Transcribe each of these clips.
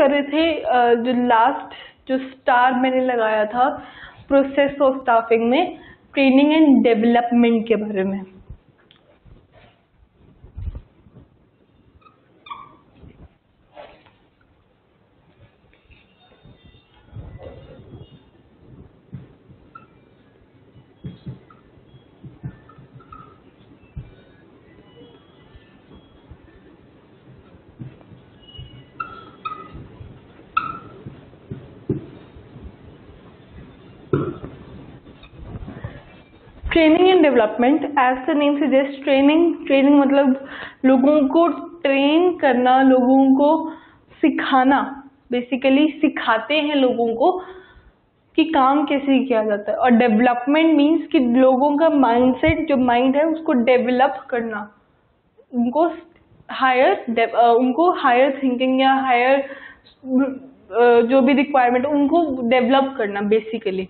कर रहे थे जो लास्ट जो स्टार मैंने लगाया था प्रोसेस ऑफ स्टाफिंग में, ट्रेनिंग एंड डेवलपमेंट के बारे में। Training and development, as the name suggest, training मतलब लोगों को ट्रेन करना, लोगों को सिखाना, बेसिकली सिखाते हैं लोगों को कि काम कैसे किया जाता है। और डेवलपमेंट मीन्स कि लोगों का माइंडसेट, जो माइंड है उसको डेवलप करना, उनको हायर थिंकिंग या हायर जो भी रिक्वायरमेंट उनको डेवलप करना। बेसिकली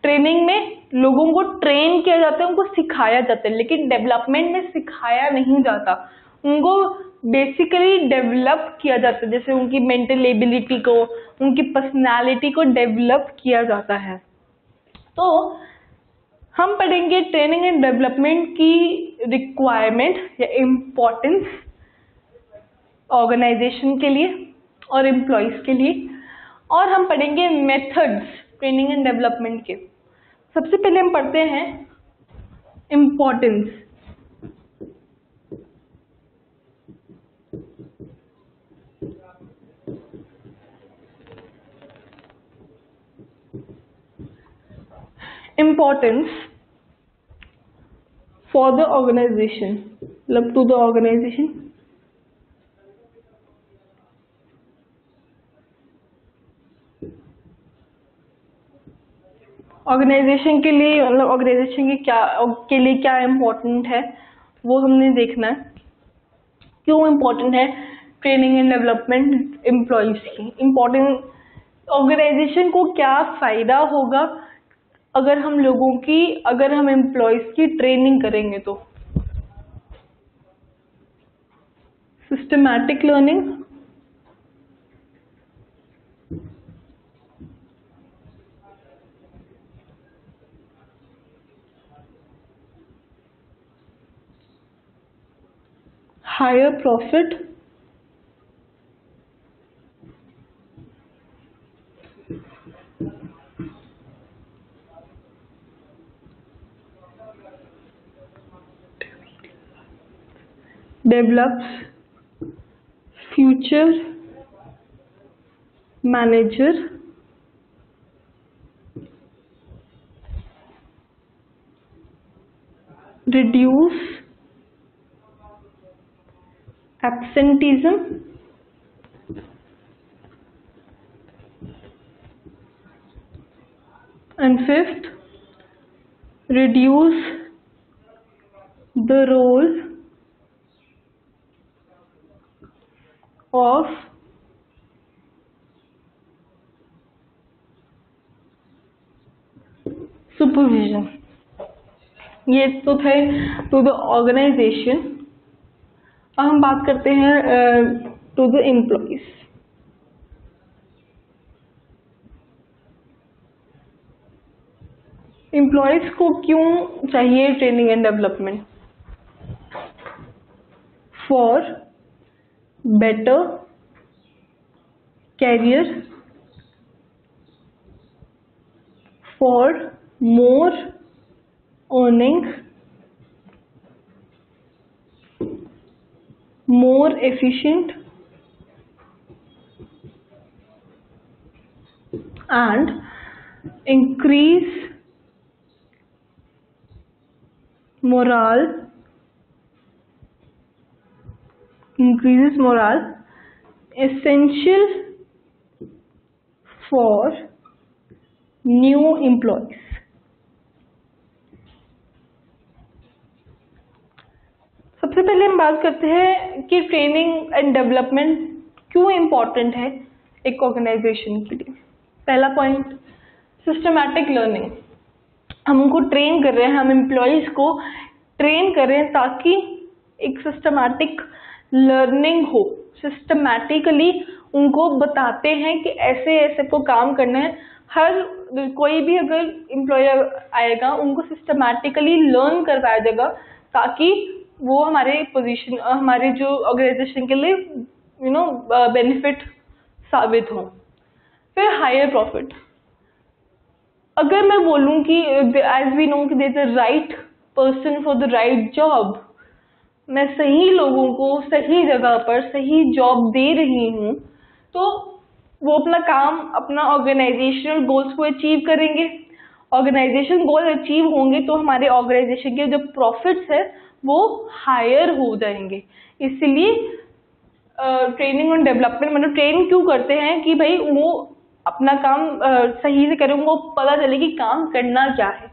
ट्रेनिंग में लोगों को ट्रेन किया जाता है, उनको सिखाया जाता है, लेकिन डेवलपमेंट में सिखाया नहीं जाता, उनको बेसिकली डेवलप किया जाता है। जैसे उनकी मेंटल एबिलिटी को, उनकी पर्सनालिटी को डेवलप किया जाता है। तो हम पढ़ेंगे ट्रेनिंग एंड डेवलपमेंट की रिक्वायरमेंट या इम्पोर्टेंस ऑर्गेनाइजेशन के लिए और एम्प्लॉयज के लिए, और हम पढ़ेंगे मेथड्स ट्रेनिंग एंड डेवलपमेंट के। सबसे पहले हम पढ़ते हैं importance. Importance for the organization, मतलब टू द ऑर्गेनाइजेशन। ऑर्गेनाइजेशन के लिए, मतलब ऑर्गेनाइजेशन के लिए क्या इम्पोर्टेंट है वो हमने देखना है। क्यों इम्पोर्टेंट है ट्रेनिंग एंड डेवलपमेंट एम्प्लॉयज की? इम्पोर्टेंट, ऑर्गेनाइजेशन को क्या फायदा होगा अगर हम एम्प्लॉयज की ट्रेनिंग करेंगे तो? Systematic learning, higher profit, develops future manager, reduce absenteeism, and fifth, reduce the role of supervision. ये तो थे टू द ऑर्गेनाइजेशन। अब हम बात करते हैं टू द एम्प्लॉयज। एम्प्लॉयज को क्यों चाहिए training and development? For better career, for more earning, more efficient, and increases morale, essential for new employees। सबसे पहले हम बात करते हैं कि ट्रेनिंग एंड डेवलपमेंट क्यों इम्पोर्टेंट है एक ऑर्गेनाइजेशन के लिए। पहला पॉइंट, सिस्टमैटिक लर्निंग। हम उनको ट्रेन कर रहे हैं, हम एम्प्लॉयज को ट्रेन कर रहे हैं ताकि एक सिस्टमैटिक लर्निंग हो, सिस्टमैटिकली उनको बताते हैं कि ऐसे ऐसे को काम करना है। हर कोई भी अगर एम्प्लॉयर आएगा उनको सिस्टमैटिकली लर्न करवाया जाएगा ताकि वो हमारे पोजीशन, हमारे जो ऑर्गेनाइजेशन के लिए बेनिफिट साबित हो। फिर हायर प्रॉफिट, अगर मैं बोलूँ कि एज वी नो कि there is a right person for the right job, मैं सही लोगों को सही जगह पर सही जॉब दे रही हूँ, तो वो अपना काम, अपना ऑर्गेनाइजेशनल गोल्स को अचीव करेंगे। ऑर्गेनाइजेशन गोल अचीव होंगे तो हमारे ऑर्गेनाइजेशन के जो प्रॉफिट्स है वो हायर हो जाएंगे। इसलिए ट्रेनिंग और डेवलपमेंट, मतलब ट्रेन क्यों करते हैं कि भाई वो अपना काम सही से करें, उनको पता चले कि काम करना क्या है।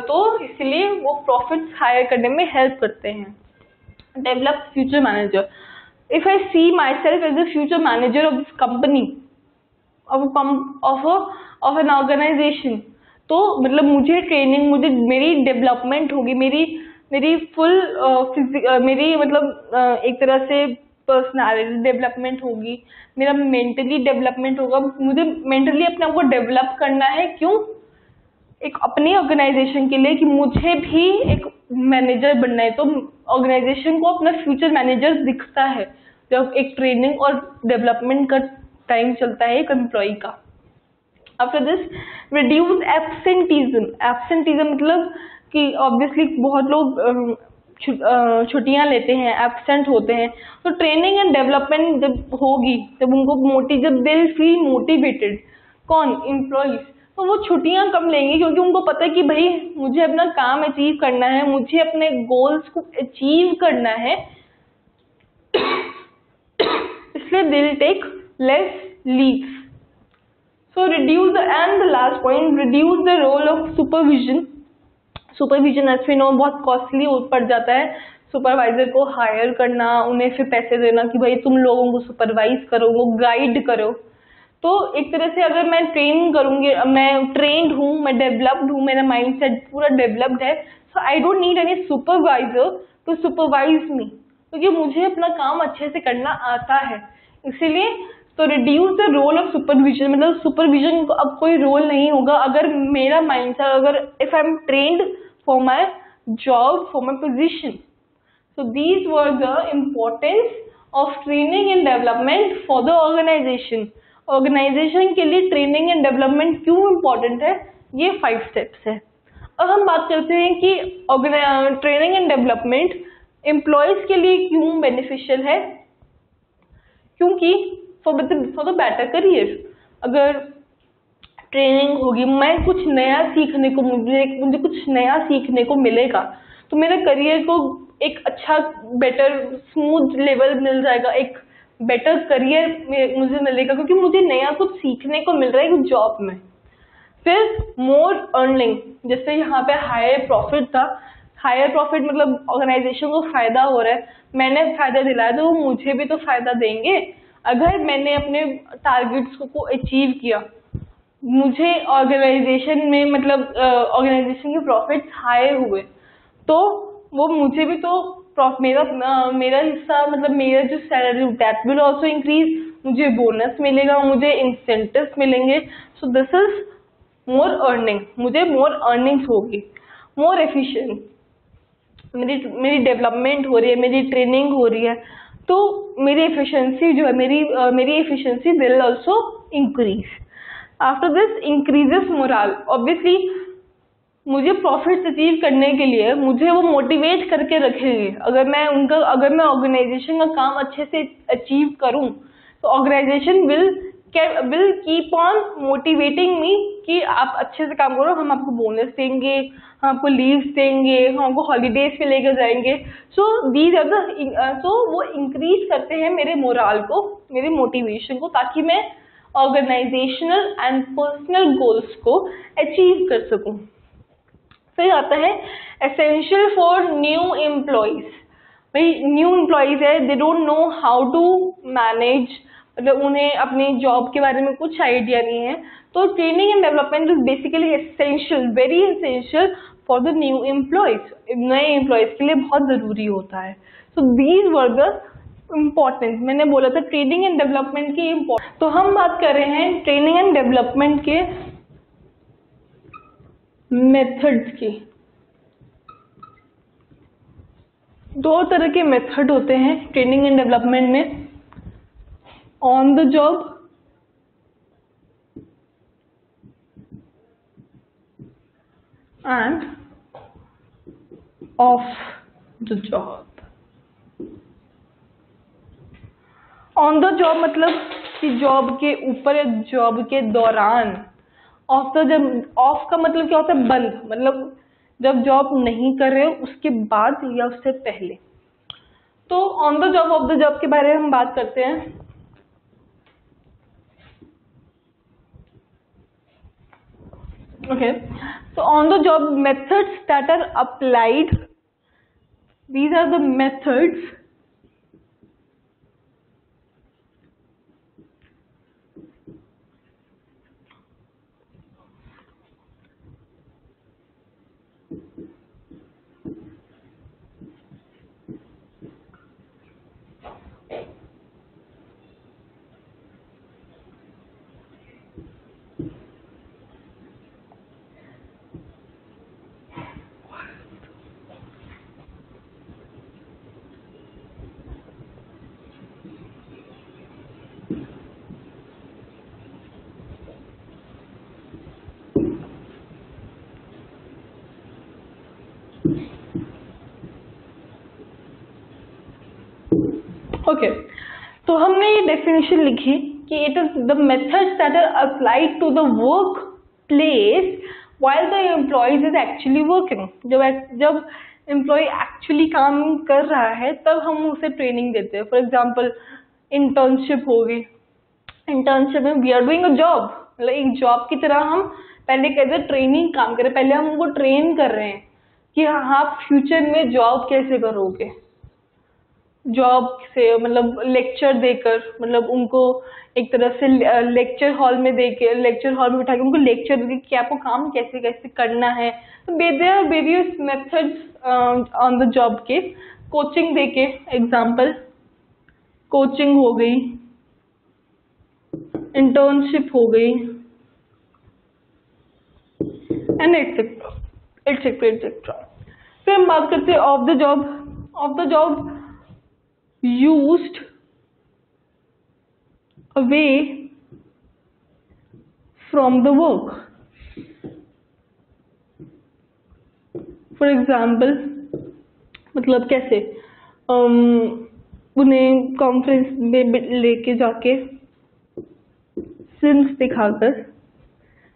तो इसलिए वो प्रॉफिट्स हायर करने में हेल्प करते हैं। Develop future manager, if I see myself as the future manager of this company, of an organization, तो मतलब मुझे ट्रेनिंग, मुझे मेरी डेवलपमेंट होगी, मेरी फुल मेरी मतलब एक तरह से पर्सनालिटी डेवलपमेंट होगी, मेरा मेंटली डेवलपमेंट होगा। मुझे मेंटली अपने आप को डेवलप करना है, क्यों? एक अपनी ऑर्गेनाइजेशन के लिए कि मुझे भी एक मैनेजर बनना है। तो ऑर्गेनाइजेशन को अपना फ्यूचर मैनेजर दिखता है जब एक ट्रेनिंग और डेवलपमेंट का टाइम चलता है एक एम्प्लॉय का। After this, reduce absenteeism. Absenteeism मतलब कि ऑब्वियसली बहुत लोग छुट्टियां लेते हैं, एब्सेंट होते हैं। तो ट्रेनिंग एंड डेवलपमेंट जब होगी, जब उनको जब दे फील मोटिवेटेड, कौन? एम्प्लॉइज, तो वो छुट्टियां कम लेंगे क्योंकि उनको पता है कि भाई मुझे अपना काम अचीव करना है, मुझे अपने गोल्स को अचीव करना है, इसलिए they will take less leaves. So reduce, and the last point, reduce the role of supervision. Supervision as we know बहुत कॉस्टली पड़ जाता है। सुपरवाइजर को हायर करना, उन्हें फिर पैसे देना कि भाई तुम लोगों को सुपरवाइज करो, वो गाइड करो। तो एक तरह से अगर मैं ट्रेन करूंगी, मैं ट्रेंड हूँ, मैं डेवलप्ड हूँ, मेरा माइंडसेट पूरा डेवलप्ड है, so I don't need any supervisor to supervise me, क्योंकि मुझे अपना काम अच्छे से करना आता है। इसीलिए तो reduce the role of supervision, मतलब सुपरविजन को अब कोई रोल नहीं होगा अगर मेरा माइंडसेट, अगर if I am trained for my job, for my position. So these were the importance of training and development for the organization. Organization के लिए training and development क्यों important है? ये 5 steps है। अब हम बात करते हैं कि training and development employees के लिए क्यों beneficial है? क्योंकि for the better career, अगर ट्रेनिंग होगी, मैं कुछ नया सीखने को, मुझे कुछ नया सीखने को मिलेगा, तो मेरे करियर को एक अच्छा बेटर स्मूथ लेवल मिल जाएगा, एक बेटर करियर मुझे मिलेगा क्योंकि मुझे नया कुछ सीखने को मिल रहा है कुछ जॉब में। फिर मोर अर्निंग, जैसे यहाँ पे हायर प्रॉफिट था, हायर प्रॉफिट मतलब ऑर्गेनाइजेशन को फायदा हो रहा है, मैंने फायदा दिलाया तो वो मुझे भी तो फायदा देंगे। अगर मैंने अपने टारगेट्स को अचीव किया, मुझे ऑर्गेनाइजेशन में मतलब ऑर्गेनाइजेशन के प्रॉफिट्स हायर हुए, तो वो मुझे भी तो मेरा हिस्सा, मतलब मेरा जो salary that will also increase, मुझे बोनस मिलेगा, मुझे इंसेंटिव्स मिलेंगे। So this is more earning, मुझे मोर अर्निंग्स होगी, मोर एफिशिएंट, मेरी डेवलपमेंट हो रही है, मेरी ट्रेनिंग हो रही है, तो मेरी एफिशिएंसी जो है, मेरी efficiency will also increase. After this increases moral, obviously मुझे प्रॉफिट्स अचीव करने के लिए मुझे वो मोटिवेट करके रखेंगे। अगर मैं ऑर्गेनाइजेशन का काम अच्छे से अचीव करूं, तो organization will keep on motivating me कि आप अच्छे से काम करो, हम आपको बोनस देंगे, हम आपको लीव्स देंगे, हम आपको हॉलीडेज पे लेकर जाएंगे। सो दीज आर द, सो वो इंक्रीज करते हैं मेरे मोरल को, मेरे मोटिवेशन को, ताकि मैं ऑर्गेनाइजेशनल एंड पर्सनल गोल्स को अचीव कर सकूं। फिर आता है एसेंशियल फॉर न्यू एम्प्लॉइज। भाई न्यू एम्प्लॉइज है, they don't know how to manage, मतलब उन्हें अपनी जॉब के बारे में कुछ आइडिया नहीं है, तो training and development is basically essential, very essential for the new employees. नए एम्प्लॉइज के लिए बहुत जरूरी होता है। So these were the importance, मैंने बोला था ट्रेनिंग एंड डेवलपमेंट की इम्पोर्टेंस। तो हम बात कर रहे हैं ट्रेनिंग एंड डेवलपमेंट के मेथड्स की। दो तरह के मेथड होते हैं ट्रेनिंग एंड डेवलपमेंट में, on the job end of the job. On the job मतलब कि जॉब के ऊपर या जॉब के दौरान। ऑफ द जब, ऑफ का मतलब क्या होता है, बंद, मतलब जब जॉब नहीं कर रहे हो उसके बाद या उससे पहले। तो on the job of the job के बारे में हम बात करते हैं। Okay, so on the job methods that are applied, these are the methods okay, तो हमने ये डेफिनेशन लिखी कि it is the methods that are applied to the workplace while the employees is actually working. जब employee actually काम कर रहा है तब हम उसे ट्रेनिंग देते हैं। फॉर एग्जाम्पल इंटर्नशिप हो गई, इंटर्नशिप में we are doing a job, मतलब एक जॉब की तरह हम पहले कैसे ट्रेनिंग काम करें, पहले हम उनको ट्रेन कर रहे हैं कि हाँ आप फ्यूचर में जॉब कैसे करोगे। जॉब से मतलब लेक्चर देकर, मतलब उनको एक तरह से लेक्चर हॉल में देके, लेक्चर हॉल में बिठा के उनको लेक्चर देके कि आपको काम कैसे कैसे करना है। तो there are various methods on the job के। कोचिंग देके, एग्जाम्पल कोचिंग हो गई, इंटर्नशिप हो गई, एंड एटसेट्रा एटसेट्रा एटसेट्रा। फिर हम बात करते हैं of the job. Of the job used away from the work. For example, मतलब कैसे उन्हें कॉन्फ्रेंस में लेके जाके फिल्म्स दिखाकर,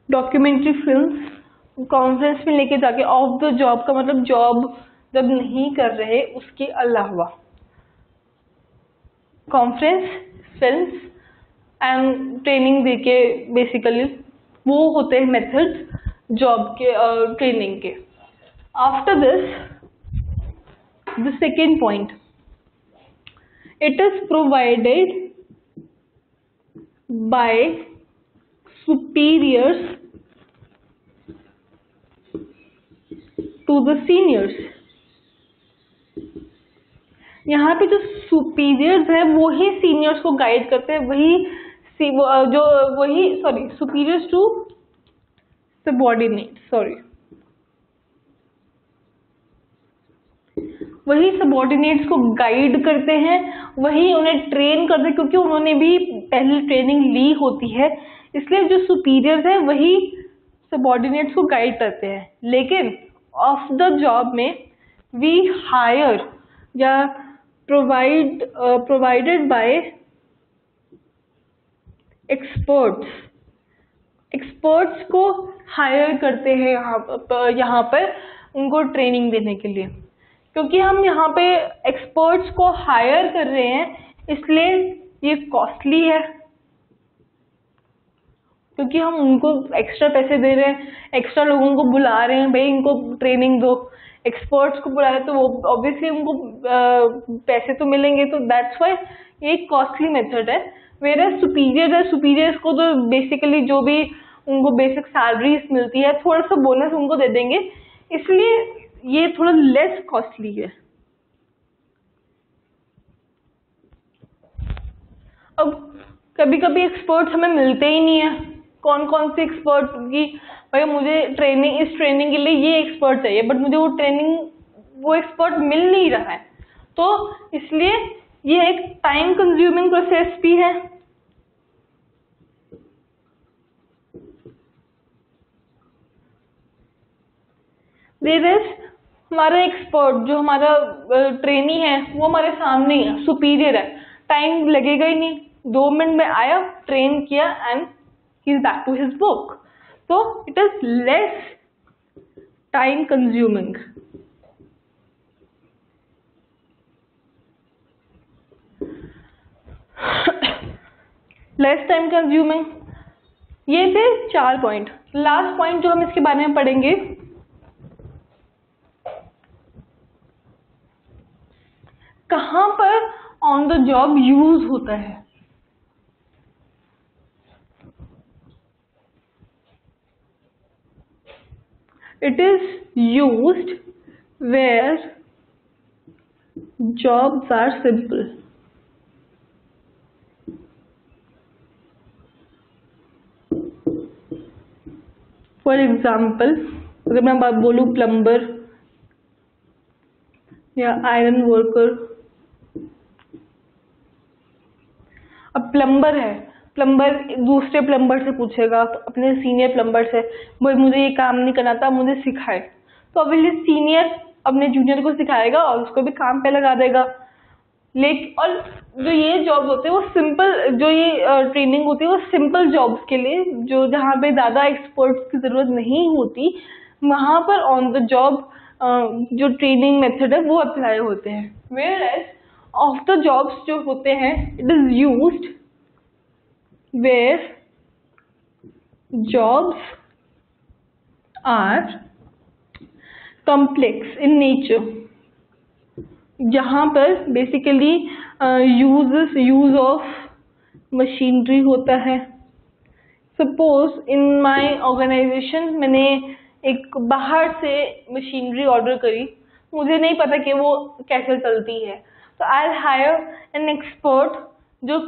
डॉक्यूमेंट्री फिल्म्स कॉन्फ्रेंस में लेके जाके। ऑफ द जॉब का मतलब जॉब जब नहीं कर रहे उसके अलावा कॉन्फ्रेंस, फिल्म्स एंड ट्रेनिंग देके, बेसिकली वो होते हैं मेथड्स जॉब के ट्रेनिंग के। After this the second point, it is provided by superiors to the seniors. यहाँ पे जो सुपीरियर्स है वो ही सीनियर्स को गाइड करते हैं, सुपीरियर्स टू सबॉर्डिनेट, वही सबॉर्डिनेट्स को गाइड करते हैं, वही उन्हें ट्रेन करते हैं, क्योंकि उन्होंने भी पहले ट्रेनिंग ली होती है, इसलिए जो सुपीरियर्स है वही सबॉर्डिनेट्स को गाइड करते हैं। लेकिन ऑफ द जॉब में वी हायर या provided by एक्सपर्ट्स को हायर करते हैं यहाँ पर उनको ट्रेनिंग देने के लिए। क्योंकि हम यहाँ पे एक्सपर्ट्स को हायर कर रहे हैं इसलिए ये कॉस्टली है, क्योंकि हम उनको एक्स्ट्रा पैसे दे रहे हैं, एक्स्ट्रा लोगों को बुला रहे हैं, भाई इनको ट्रेनिंग दो, एक्सपर्ट्स को बुला रहे हैं, तो वो ऑब्वियसली उनको पैसे तो मिलेंगे, तो दैट्स वाई ये एक कॉस्टली मेथड है। मेरा सुपीरियर है, सुपीरियर्स को तो बेसिकली जो भी उनको बेसिक सैलरीज मिलती है, थोड़ा सा बोनस उनको दे देंगे, इसलिए ये थोड़ा लेस कॉस्टली है। अब कभी कभी एक्सपर्ट्स हमें मिलते ही नहीं है, कौन कौन से एक्सपर्ट की भाई मुझे ट्रेनिंग, इस ट्रेनिंग के लिए ये एक्सपर्ट चाहिए, बट मुझे वो एक्सपर्ट मिल नहीं रहा है। तो इसलिए ये एक टाइम कंज्यूमिंग प्रोसेस भी है। हमारा एक्सपर्ट जो हमारा ट्रेनी है वो हमारे सामने ही है, सुपीरियर है, टाइम लगेगा ही नहीं, 2 मिनट में आया, ट्रेन किया and he is back to his work. तो it is less time consuming. Less time consuming. ये थे 4 पॉइंट। लास्ट पॉइंट जो हम इसके बारे में पढ़ेंगे, कहां पर ऑन द जॉब यूज होता है। It is used where jobs are simple. For example, अगर मैं बात बोलूं प्लम्बर या आयरन वर्कर। अब प्लम्बर है, प्लम्बर दूसरे प्लम्बर से पूछेगा, तो अपने सीनियर प्लम्बर से, भाई मुझे ये काम नहीं करना था, मुझे सिखाए। तो अभी सीनियर अपने जूनियर को सिखाएगा और उसको भी काम पे लगा देगा। लेकिन और जो ये जॉब होते हैं वो सिंपल, जो ये ट्रेनिंग होती है वो सिंपल जॉब्स के लिए, जो जहाँ पे ज़्यादा एक्सपर्ट्स की ज़रूरत नहीं होती, वहाँ पर ऑन द जॉब जो ट्रेनिंग मेथड है वो अप्लाई होते हैं। Whereas of the jobs जो होते हैं, it is used where jobs are complex in nature, जहाँ पर बेसिकली यूज ऑफ मशीनरी होता है। सपोज इन माय ऑर्गेनाइजेशन मैंने एक बाहर से मशीनरी ऑर्डर करी, मुझे नहीं पता कि वो कैसे चलती है, तो I will hire an expert जो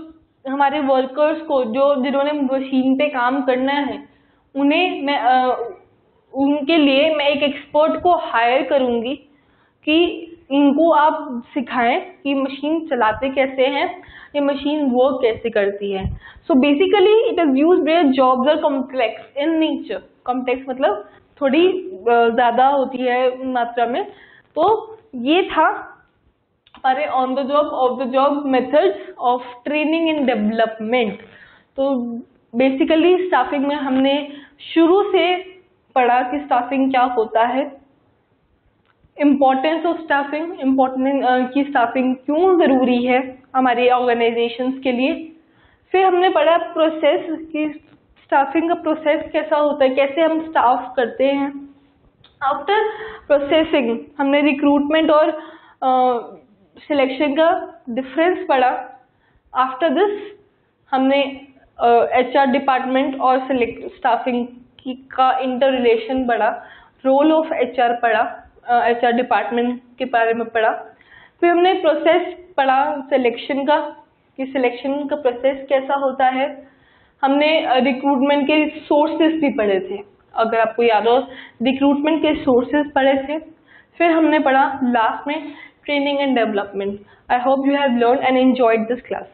हमारे वर्कर्स को, जो जिन्होंने मशीन पे काम करना है, उन्हें मैं उनके लिए मैं एक एक्सपर्ट को हायर करूंगी कि इनको आप सिखाएं कि मशीन चलाते कैसे हैं, ये मशीन वर्क कैसे करती है। So basically it is used where jobs are complex in nature. Complex मतलब थोड़ी ज़्यादा होती है मात्रा में। तो ये था हमारे on the job, of the job methods of training in development. तो बेसिकली स्टाफिंग में हमने शुरू से पढ़ा कि स्टाफिंग क्या होता है, इम्पोर्टेंस ऑफ स्टाफिंग, इम्पोर्टेंट की स्टाफिंग क्यों ज़रूरी है हमारे ऑर्गेनाइजेशंस के लिए। फिर हमने पढ़ा प्रोसेस कि स्टाफिंग का प्रोसेस कैसा होता है, कैसे हम स्टाफ करते हैं। आफ्टर प्रोसेसिंग हमने रिक्रूटमेंट और सिलेक्शन का डिफरेंस पढ़ा। आफ्टर दिस हमने HR डिपार्टमेंट और स्टाफिंग का इंटर रिलेशन पढ़ा, रोल ऑफ HR पढ़ा, HR डिपार्टमेंट के बारे में पढ़ा। फिर हमने प्रोसेस पढ़ा सिलेक्शन का, कि सिलेक्शन का प्रोसेस कैसा होता है। हमने रिक्रूटमेंट के सोर्सेज भी पढ़े थे, अगर आपको याद हो, रिक्रूटमेंट के सोर्सेज पढ़े थे। फिर हमने पढ़ा लास्ट में training and development. I hope you have learn and enjoyed this class.